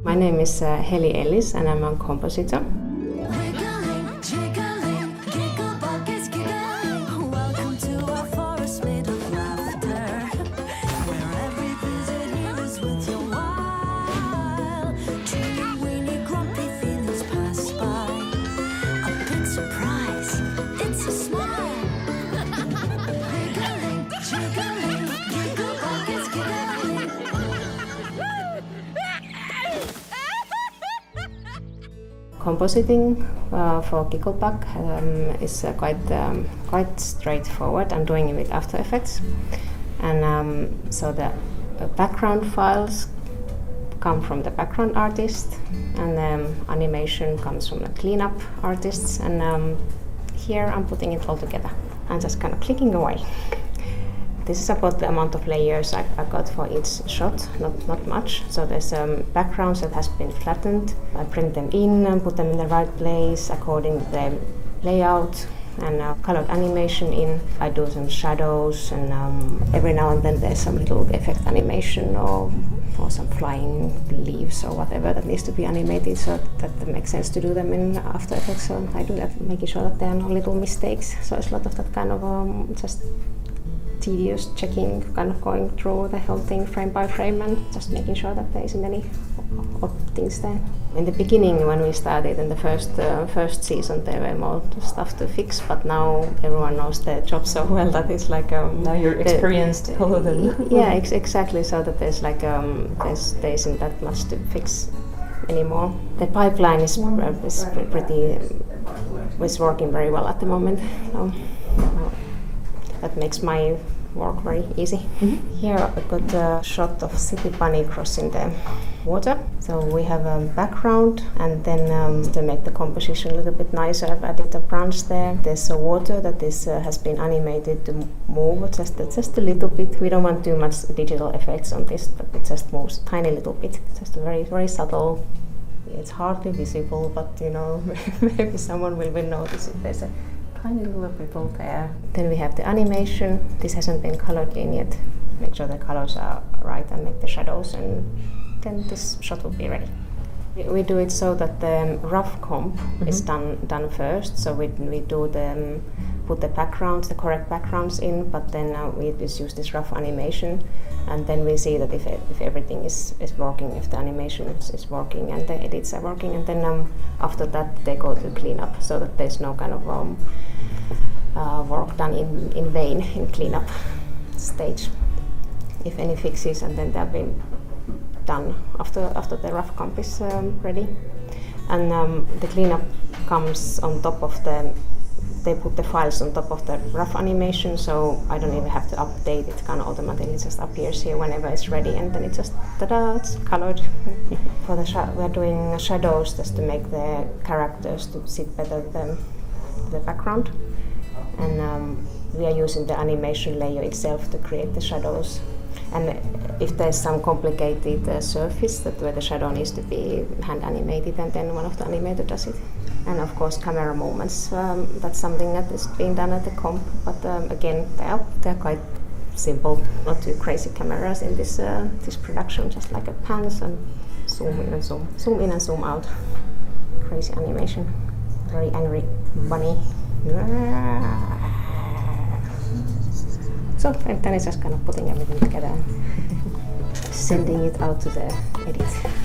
My name is Heli Ellis and I'm a compositor. Compositing for Gigglebug is quite straightforward. I'm doing it with After Effects, and so the background files come from the background artist, and the animation comes from the cleanup artists, and here I'm putting it all together and just kind of clicking away. This is about the amount of layers I got for each shot, not much. So there's backgrounds that has been flattened. I print them in and put them in the right place according to the layout, and colored animation in. I do some shadows, and every now and then there's some little effect animation or some flying leaves or whatever that needs to be animated, so that makes sense to do them in After Effects. So I do that, making sure that there are no little mistakes. So it's a lot of that kind of just tedious checking, kind of going through the whole thing frame by frame and just making sure that there isn't any odd things there. In the beginning, when we started in the first season, there were more stuff to fix, but now everyone knows their job so well that it's like now you're experienced. Yeah, exactly. So that there's like there isn't that much to fix anymore. The pipeline is working very well at the moment. So, that makes my work very easy. Here I got a shot of city bunny crossing the water. So we have a background, and then to make the composition a little bit nicer, I've added a branch there. There's a water that has been animated to move just a little bit. We don't want too much digital effects on this, but it just moves a tiny little bit. Just a very, very subtle. It's hardly visible, but you know, maybe someone will notice if there's a tiny little ripple there. Then we have the animation. This hasn't been colored in yet. Make sure the colors are right and make the shadows, and then this shot will be ready. We do it so that the rough comp is done first. So we do put the backgrounds, the correct backgrounds in, but then we just use this rough animation, and then we see that if everything is working, if the animation is working and the edits are working, and then after that they go to cleanup, so that there's no kind of work done in vain in cleanup stage. If any fixes, and then they've been done after the rough comp is ready. And the cleanup comes on top of they put the files on top of the rough animation, so I don't even have to update it, kind of automatically just appears here whenever it's ready, and then it just, ta-da, it's colored. For the we're doing shadows just to make the characters to sit better than the background, and we are using the animation layer itself to create the shadows. And if there's some complicated surface where the shadow needs to be hand animated, and then one of the animators does it. And of course camera movements, that's something that is being done at the comp, but again they're quite simple, not too crazy cameras in this production, just like a pans and zoom in and zoom out. Crazy animation, very angry bunny. So and then it's just kind of putting everything together and sending it out to the edit.